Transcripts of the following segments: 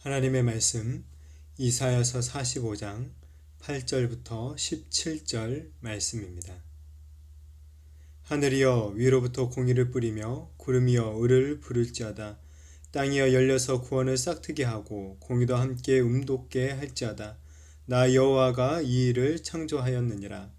하나님의 말씀 이사야서 45장 8절부터 17절 말씀입니다. 하늘이여 위로부터 공의를 뿌리며 구름이여 을을 부를지어다. 땅이여 열려서 구원을 싹트게 하고 공의도 함께 돋게 할지어다. 나 여호와가 이 일을 창조하였느니라.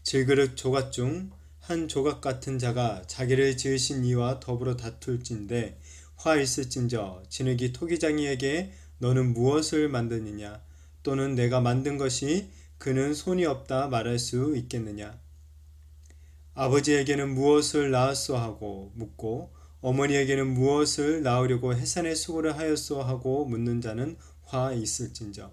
질그릇 조각 중 한 조각 같은 자가 자기를 지으신 이와 더불어 다툴진대 화 있을진저 진흙이 토기장이에게 너는 무엇을 만드느냐 또는 내가 만든 것이 그는 손이 없다 말할 수 있겠느냐. 아버지에게는 무엇을 낳았소 하고 묻고 어머니에게는 무엇을 낳으려고 해산의 수고를 하였소 하고 묻는 자는 화 있을진저.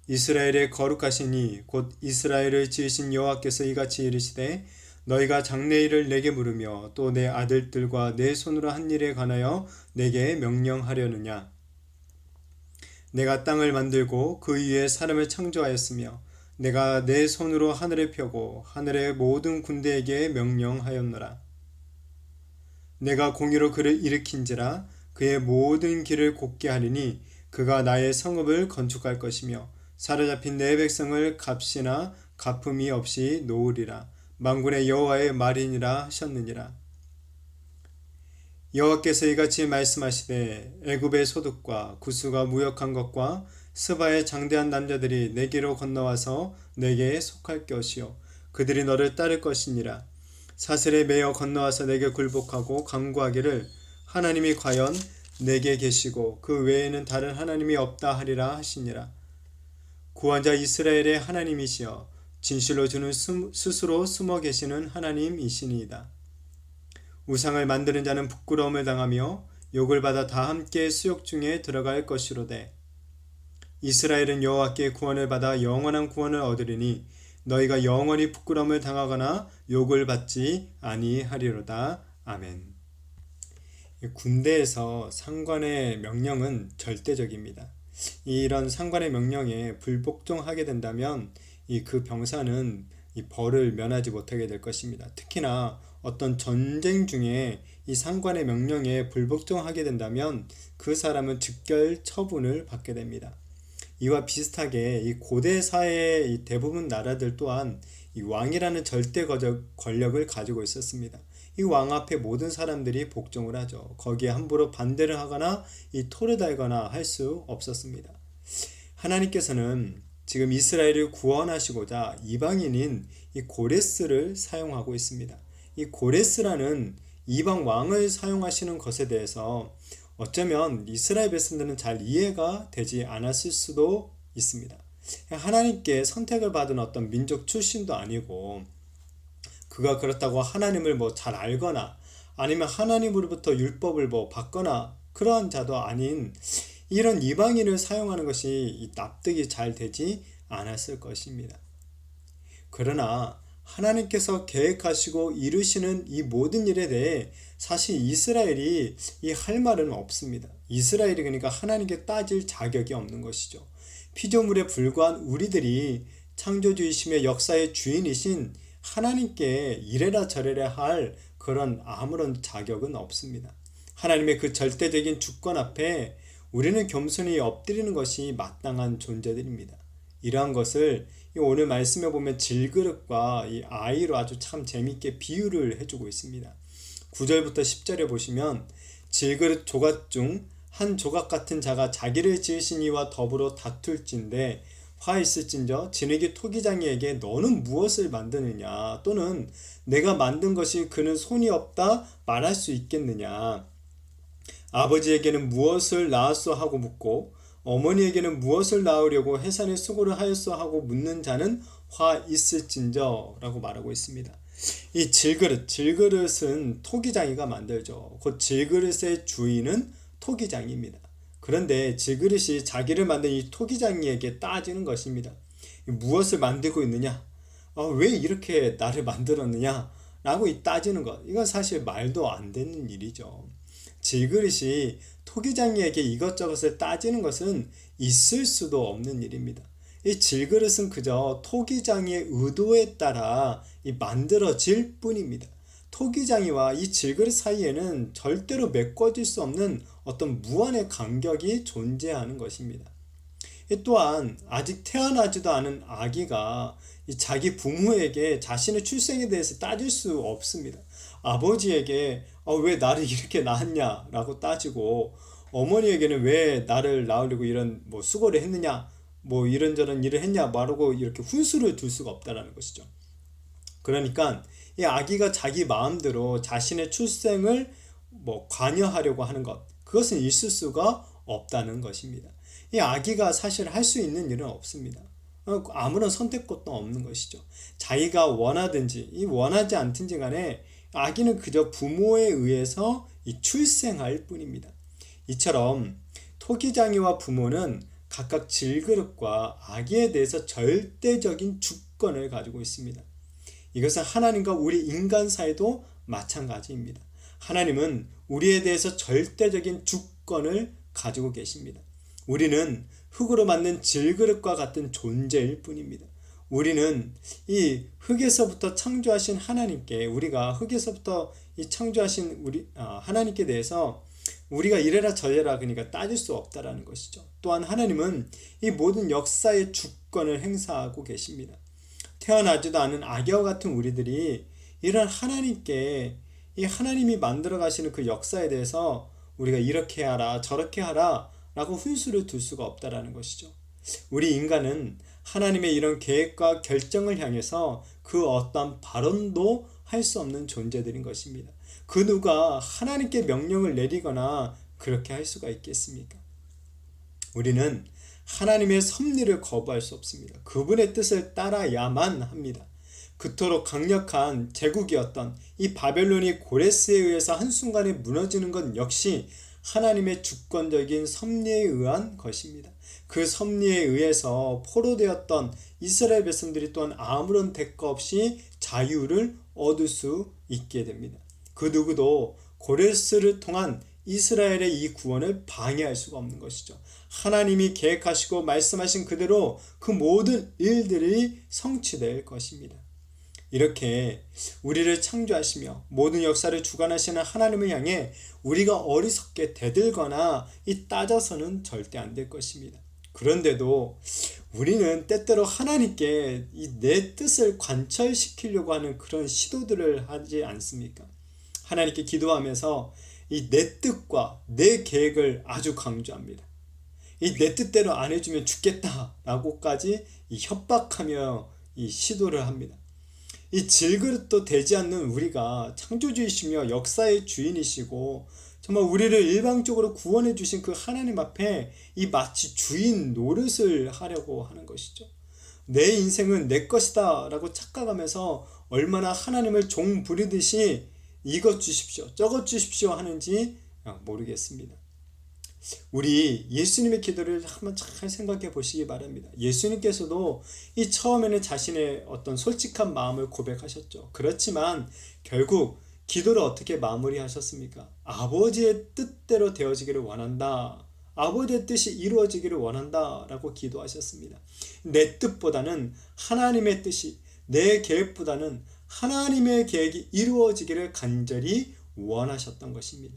이스라엘의 거룩하신 이 곧 이스라엘을 지으신 여호와께서 이같이 이르시되 너희가 장래일을 내게 물으며 또 내 아들들과 내 손으로 한 일에 관하여 내게 명령하려느냐. 내가 땅을 만들고 그 위에 사람을 창조하였으며 내가 내 손으로 하늘을 펴고 하늘의 모든 군대에게 명령하였노라. 내가 공의로 그를 일으킨지라 그의 모든 길을 곧게 하리니 그가 나의 성읍을 건축할 것이며 사로잡힌 내 백성을 값이나 갚음이 없이 놓으리라. 만군의 여호와의 말이니라 하셨느니라. 여호와께서 이같이 말씀하시되 애굽의 소득과 구스가 무역한 것과 스바의 장대한 남자들이 내게로 건너와서 내게 속할 것이요 그들이 너를 따를 것이니라. 사슬에 매여 건너와서 내게 굴복하고 간구하기를 하나님이 과연 내게 계시고 그 외에는 다른 하나님이 없다 하리라 하시니라. 구원자 이스라엘의 하나님이시여 진실로 주는 스스로 숨어 계시는 하나님이시니이다. 우상을 만드는 자는 부끄러움을 당하며 욕을 받아 다 함께 수욕 중에 들어갈 것이로되 이스라엘은 여호와께 구원을 받아 영원한 구원을 얻으리니 너희가 영원히 부끄러움을 당하거나 욕을 받지 아니하리로다. 아멘. 군대에서 상관의 명령은 절대적입니다. 이런 상관의 명령에 불복종하게 된다면 그 병사는 이 벌을 면하지 못하게 될 것입니다. 특히나 어떤 전쟁 중에 이 상관의 명령에 불복종하게 된다면 그 사람은 즉결 처분을 받게 됩니다. 이와 비슷하게 이 고대 사회의 이 대부분 나라들 또한 이 왕이라는 절대 권력을 가지고 있었습니다. 이 왕 앞에 모든 사람들이 복종을 하죠. 거기에 함부로 반대를 하거나 이 토를 달거나 할 수 없었습니다. 하나님께서는 지금 이스라엘을 구원하시고자 이방인인 이 고레스를 사용하고 있습니다. 이 고레스라는 이방 왕을 사용하시는 것에 대해서 어쩌면 이스라엘 백성들은 잘 이해가 되지 않았을 수도 있습니다. 하나님께 선택을 받은 어떤 민족 출신도 아니고 그가 그렇다고 하나님을 잘 알거나 아니면 하나님으로부터 율법을 받거나 그러한 자도 아닌 이런 이방인을 사용하는 것이 납득이 잘 되지 않았을 것입니다. 그러나 하나님께서 계획하시고 이루시는 이 모든 일에 대해 사실 이스라엘이 할 말은 없습니다. 이스라엘이 그러니까 하나님께 따질 자격이 없는 것이죠. 피조물에 불과한 우리들이 창조주이시며 역사의 주인이신 하나님께 이래라 저래라 할 그런 아무런 자격은 없습니다. 하나님의 그 절대적인 주권 앞에 우리는 겸손히 엎드리는 것이 마땅한 존재들입니다. 이러한 것을 오늘 말씀에 보면 질그릇과 이 아이로 아주 참 재미있게 비유를 해주고 있습니다. 9절부터 10절에 보시면 질그릇 조각 중 한 조각 같은 자가 자기를 지으신 이와 더불어 다툴진대 화 있을진저 진흙이 토기장이에게 너는 무엇을 만드느냐 또는 내가 만든 것이 그는 손이 없다 말할 수 있겠느냐. 아버지에게는 무엇을 낳았소 하고 묻고 어머니에게는 무엇을 낳으려고 해산의 수고를 하였소 하고 묻는 자는 화 있을진저 라고 말하고 있습니다. 이 질그릇은 토기장이가 만들죠. 곧 질그릇의 주인은 토기장입니다. 그런데 질그릇이 자기를 만든 이 토기장이에게 따지는 것입니다. 무엇을 만들고 있느냐? 왜 이렇게 나를 만들었느냐? 라고 따지는 것. 이건 사실 말도 안 되는 일이죠. 질그릇이 토기장이에게 이것저것을 따지는 것은 있을 수도 없는 일입니다. 이 질그릇은 그저 토기장의 의도에 따라 만들어질 뿐입니다. 토기장이와 이 질그릇 사이에는 절대로 메꿔질 수 없는 어떤 무한의 간격이 존재하는 것입니다. 또한 아직 태어나지도 않은 아기가 자기 부모에게 자신의 출생에 대해서 따질 수 없습니다. 아버지에게 왜 나를 이렇게 낳았냐 라고 따지고, 어머니에게는 왜 나를 낳으려고 이런 수고를 했느냐, 이런저런 일을 했냐 말하고 이렇게 훈수를 둘 수가 없다는 것이죠. 그러니까 이 아기가 자기 마음대로 자신의 출생을 관여하려고 하는 것, 그것은 있을 수가 없다는 것입니다. 이 아기가 사실 할 수 있는 일은 없습니다. 아무런 선택권도 없는 것이죠. 자기가 원하든지 원하지 않든지 간에 아기는 그저 부모에 의해서 출생할 뿐입니다. 이처럼 토기장이와 부모는 각각 질그릇과 아기에 대해서 절대적인 주권을 가지고 있습니다. 이것은 하나님과 우리 인간 사이도 마찬가지입니다. 하나님은 우리에 대해서 절대적인 주권을 가지고 계십니다. 우리는 흙으로 만든 질그릇과 같은 존재일 뿐입니다. 우리는 이 흙에서부터 창조하신 하나님께, 우리가 흙에서부터 창조하신 하나님께 대해서 우리가 이래라 저래라 그러니까 따질 수 없다라는 것이죠. 또한 하나님은 이 모든 역사의 주권을 행사하고 계십니다. 태어나지도 않은 아기와 같은 우리들이 이런 하나님께, 이 하나님이 만들어 가시는 그 역사에 대해서 우리가 이렇게 하라 저렇게 하라 라고 훈수를 둘 수가 없다라는 것이죠. 우리 인간은 하나님의 이런 계획과 결정을 향해서 그 어떠한 발언도 할 수 없는 존재들인 것입니다. 그 누가 하나님께 명령을 내리거나 그렇게 할 수가 있겠습니까? 우리는 하나님의 섭리를 거부할 수 없습니다. 그분의 뜻을 따라야만 합니다. 그토록 강력한 제국이었던 이 바벨론이 고레스에 의해서 한순간에 무너지는 것 역시 하나님의 주권적인 섭리에 의한 것입니다. 그 섭리에 의해서 포로되었던 이스라엘 백성들이 또한 아무런 대가 없이 자유를 얻을 수 있게 됩니다. 그 누구도 고레스를 통한 이스라엘의 이 구원을 방해할 수가 없는 것이죠. 하나님이 계획하시고 말씀하신 그대로 그 모든 일들이 성취될 것입니다. 이렇게 우리를 창조하시며 모든 역사를 주관하시는 하나님을 향해 우리가 어리석게 대들거나 따져서는 절대 안 될 것입니다. 그런데도 우리는 때때로 하나님께 내 뜻을 관철시키려고 하는 그런 시도들을 하지 않습니까? 하나님께 기도하면서 내 뜻과 내 계획을 아주 강조합니다. 내 뜻대로 안 해주면 죽겠다라고까지 협박하며 시도를 합니다. 이 질그릇도 되지 않는 우리가 창조주이시며 역사의 주인이시고 정말 우리를 일방적으로 구원해 주신 그 하나님 앞에 마치 주인 노릇을 하려고 하는 것이죠. 내 인생은 내 것이다 라고 착각하면서 얼마나 하나님을 종 부리듯이 이것 주십시오 저것 주십시오 하는지 모르겠습니다. 우리 예수님의 기도를 한번 잘 생각해 보시기 바랍니다. 예수님께서도 처음에는 자신의 어떤 솔직한 마음을 고백하셨죠. 그렇지만 결국 기도를 어떻게 마무리하셨습니까? 아버지의 뜻대로 되어지기를 원한다. 아버지의 뜻이 이루어지기를 원한다 라고 기도하셨습니다. 내 뜻보다는 하나님의 뜻이, 내 계획보다는 하나님의 계획이 이루어지기를 간절히 원하셨던 것입니다.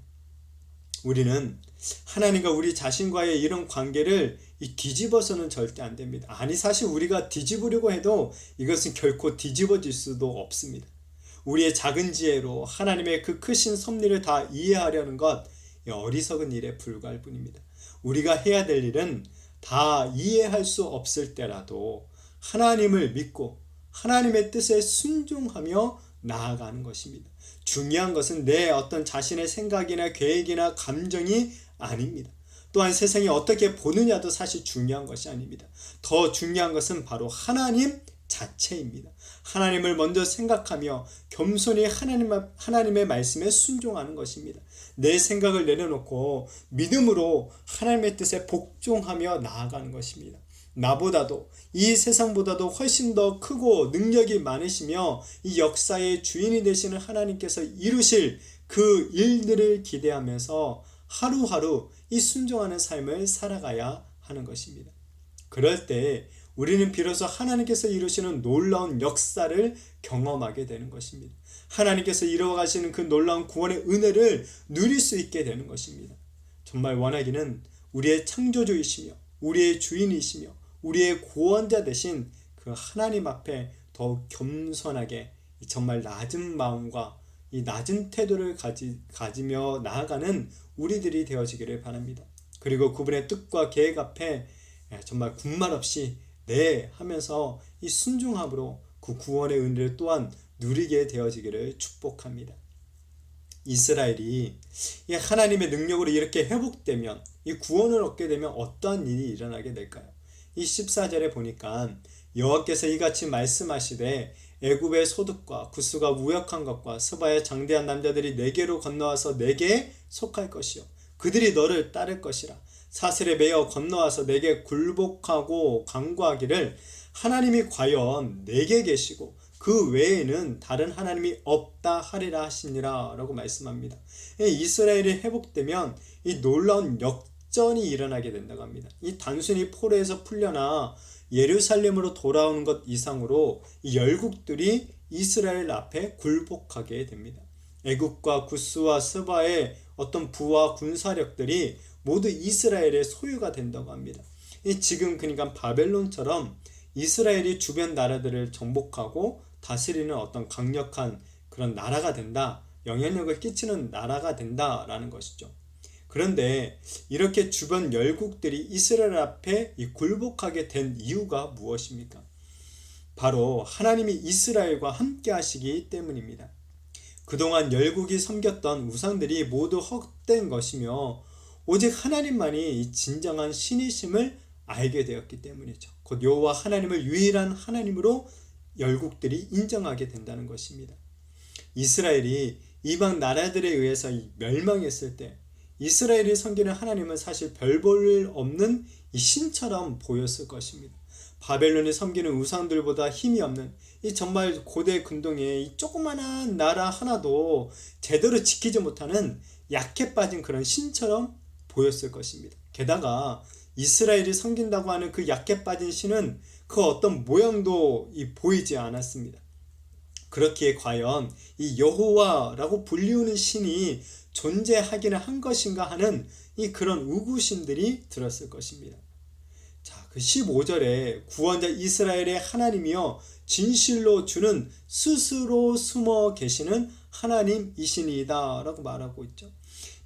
우리는 하나님과 우리 자신과의 이런 관계를 뒤집어서는 절대 안 됩니다. 아니 사실 우리가 뒤집으려고 해도 이것은 결코 뒤집어질 수도 없습니다. 우리의 작은 지혜로 하나님의 그 크신 섭리를 다 이해하려는 것 어리석은 일에 불과할 뿐입니다. 우리가 해야 될 일은 다 이해할 수 없을 때라도 하나님을 믿고 하나님의 뜻에 순종하며 나아가는 것입니다. 중요한 것은 내 어떤 자신의 생각이나 계획이나 감정이 아닙니다. 또한 세상이 어떻게 보느냐도 사실 중요한 것이 아닙니다. 더 중요한 것은 바로 하나님 자체입니다. 하나님을 먼저 생각하며 겸손히 하나님의 말씀에 순종하는 것입니다. 내 생각을 내려놓고 믿음으로 하나님의 뜻에 복종하며 나아가는 것입니다. 나보다도 이 세상보다도 훨씬 더 크고 능력이 많으시며 이 역사의 주인이 되시는 하나님께서 이루실 그 일들을 기대하면서 하루하루 이 순종하는 삶을 살아가야 하는 것입니다. 그럴 때 우리는 비로소 하나님께서 이루시는 놀라운 역사를 경험하게 되는 것입니다. 하나님께서 이루어 가시는 그 놀라운 구원의 은혜를 누릴 수 있게 되는 것입니다. 정말 원하기는 우리의 창조주이시며 우리의 주인이시며 우리의 구원자 되신 그 하나님 앞에 더욱 겸손하게 정말 낮은 마음과 이 낮은 태도를 가지며 나아가는 우리들이 되어지기를 바랍니다. 그리고 그분의 뜻과 계획 앞에 정말 군말 없이 네 하면서 이 순종함으로 그 구원의 은혜를 또한 누리게 되어지기를 축복합니다. 이스라엘이 이 하나님의 능력으로 이렇게 회복되면, 이 구원을 얻게 되면 어떠한 일이 일어나게 될까요? 이 14절에 보니까 여호와께서 이같이 말씀하시되 애굽의 소득과 구스가 무역한 것과 스바의 장대한 남자들이 내게로 건너와서 내게 속할 것이요 그들이 너를 따를 것이라. 사슬에 매여 건너와서 내게 굴복하고 간구하기를 하나님이 과연 내게 계시고 그 외에는 다른 하나님이 없다 하리라 하시니라 라고 말씀합니다. 이스라엘이 회복되면 이 놀라운 역전이 일어나게 된다고 합니다. 이 단순히 포로에서 풀려나 예루살렘으로 돌아오는 것 이상으로 이 열국들이 이스라엘 앞에 굴복하게 됩니다. 애굽과 구스와 스바의 어떤 부와 군사력들이 모두 이스라엘의 소유가 된다고 합니다. 지금 그러니까 바벨론처럼 이스라엘이 주변 나라들을 정복하고 다스리는 어떤 강력한 그런 나라가 된다, 영향력을 끼치는 나라가 된다라는 것이죠. 그런데 이렇게 주변 열국들이 이스라엘 앞에 굴복하게 된 이유가 무엇입니까? 바로 하나님이 이스라엘과 함께 하시기 때문입니다. 그동안 열국이 섬겼던 우상들이 모두 헛된 것이며 오직 하나님만이 진정한 신이심을 알게 되었기 때문이죠. 곧 여호와 하나님을 유일한 하나님으로 열국들이 인정하게 된다는 것입니다. 이스라엘이 이방 나라들에 의해서 멸망했을 때 이스라엘이 섬기는 하나님은 사실 별 볼 일 없는 이 신처럼 보였을 것입니다. 바벨론이 섬기는 우상들보다 힘이 없는 이 정말 고대 근동의 이 조그만한 나라 하나도 제대로 지키지 못하는 약해 빠진 그런 신처럼 보였을 것입니다. 게다가 이스라엘이 섬긴다고 하는 그 약해 빠진 신은 그 어떤 모양도 보이지 않았습니다. 그렇기에 과연 이 여호와라고 불리우는 신이 존재하기는 한 것인가 하는 이 그런 의구심들이 들었을 것입니다. 자, 그 15절에 구원자 이스라엘의 하나님이여 진실로 주는 스스로 숨어 계시는 하나님이시니이다 라고 말하고 있죠.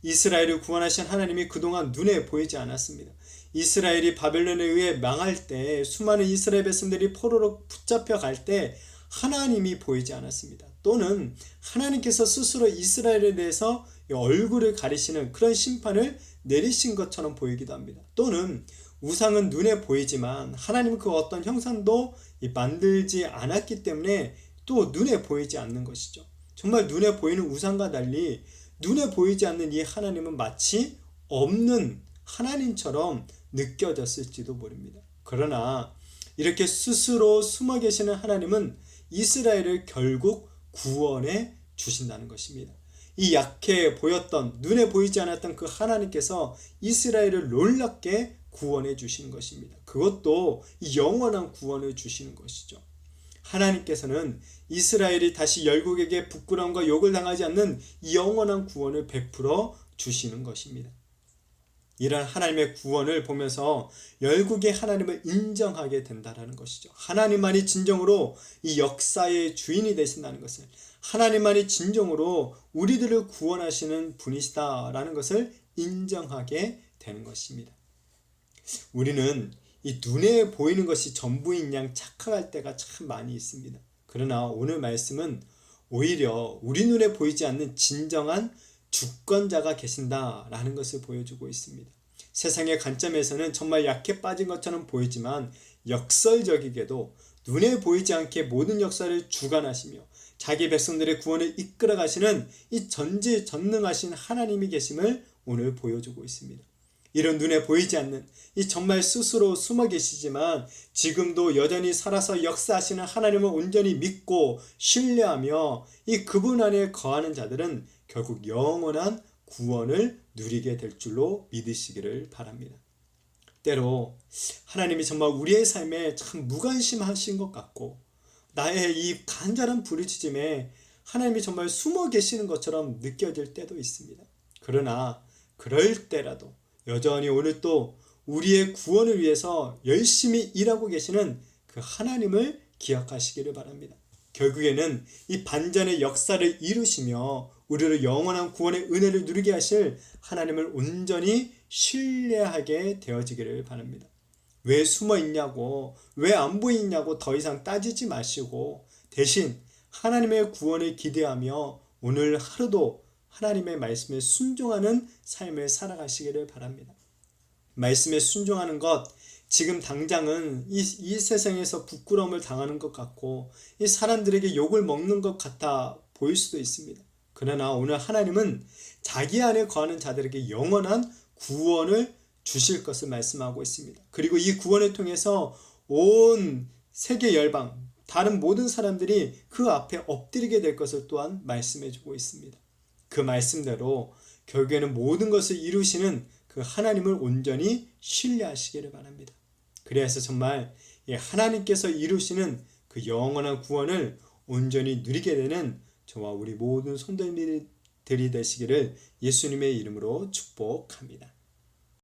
이스라엘을 구원하신 하나님이 그동안 눈에 보이지 않았습니다. 이스라엘이 바벨론에 의해 망할 때 수많은 이스라엘 백성들이 포로로 붙잡혀 갈 때 하나님이 보이지 않았습니다. 또는 하나님께서 스스로 이스라엘에 대해서 얼굴을 가리시는 그런 심판을 내리신 것처럼 보이기도 합니다. 또는 우상은 눈에 보이지만 하나님은 그 어떤 형상도 만들지 않았기 때문에 또 눈에 보이지 않는 것이죠. 정말 눈에 보이는 우상과 달리 눈에 보이지 않는 이 하나님은 마치 없는 하나님처럼 느껴졌을지도 모릅니다. 그러나 이렇게 스스로 숨어 계시는 하나님은 이스라엘을 결국 구원해 주신다는 것입니다. 이 약해 보였던, 눈에 보이지 않았던 그 하나님께서 이스라엘을 놀랍게 구원해 주시는 것입니다. 그것도 영원한 구원을 주시는 것이죠. 하나님께서는 이스라엘이 다시 열국에게 부끄러움과 욕을 당하지 않는 영원한 구원을 베풀어 주시는 것입니다. 이런 하나님의 구원을 보면서 열국의 하나님을 인정하게 된다는 것이죠. 하나님만이 진정으로 이 역사의 주인이 되신다는 것을, 하나님만이 진정으로 우리들을 구원하시는 분이시다라는 것을 인정하게 되는 것입니다. 우리는 이 눈에 보이는 것이 전부인 양 착각할 때가 참 많이 있습니다. 그러나 오늘 말씀은 오히려 우리 눈에 보이지 않는 진정한 주권자가 계신다라는 것을 보여주고 있습니다. 세상의 관점에서는 정말 약해 빠진 것처럼 보이지만 역설적이게도 눈에 보이지 않게 모든 역사를 주관하시며 자기 백성들의 구원을 이끌어 가시는 이 전지전능하신 하나님이 계심을 오늘 보여주고 있습니다. 이런 눈에 보이지 않는 이 정말 스스로 숨어 계시지만 지금도 여전히 살아서 역사하시는 하나님을 온전히 믿고 신뢰하며 이 그분 안에 거하는 자들은 결국 영원한 구원을 누리게 될 줄로 믿으시기를 바랍니다. 때로 하나님이 정말 우리의 삶에 참 무관심하신 것 같고 나의 이 간절한 부르짖음에 하나님이 정말 숨어 계시는 것처럼 느껴질 때도 있습니다. 그러나 그럴 때라도 여전히 오늘 또 우리의 구원을 위해서 열심히 일하고 계시는 그 하나님을 기억하시기를 바랍니다. 결국에는 이 반전의 역사를 이루시며 우리를 영원한 구원의 은혜를 누리게 하실 하나님을 온전히 신뢰하게 되어지기를 바랍니다. 왜 숨어 있냐고, 왜 안 보이냐고 더 이상 따지지 마시고 대신 하나님의 구원을 기대하며 오늘 하루도 하나님의 말씀에 순종하는 삶을 살아가시기를 바랍니다. 말씀에 순종하는 것, 지금 당장은 이 세상에서 부끄러움을 당하는 것 같고 이 사람들에게 욕을 먹는 것 같아 보일 수도 있습니다. 그러나 오늘 하나님은 자기 안에 거하는 자들에게 영원한 구원을 주실 것을 말씀하고 있습니다. 그리고 이 구원을 통해서 온 세계 열방, 다른 모든 사람들이 그 앞에 엎드리게 될 것을 또한 말씀해 주고 있습니다. 그 말씀대로 결국에는 모든 것을 이루시는 그 하나님을 온전히 신뢰하시기를 바랍니다. 그래서 정말 하나님께서 이루시는 그 영원한 구원을 온전히 누리게 되는 저와 우리 모든 성도님들이 되시기를 예수님의 이름으로 축복합니다.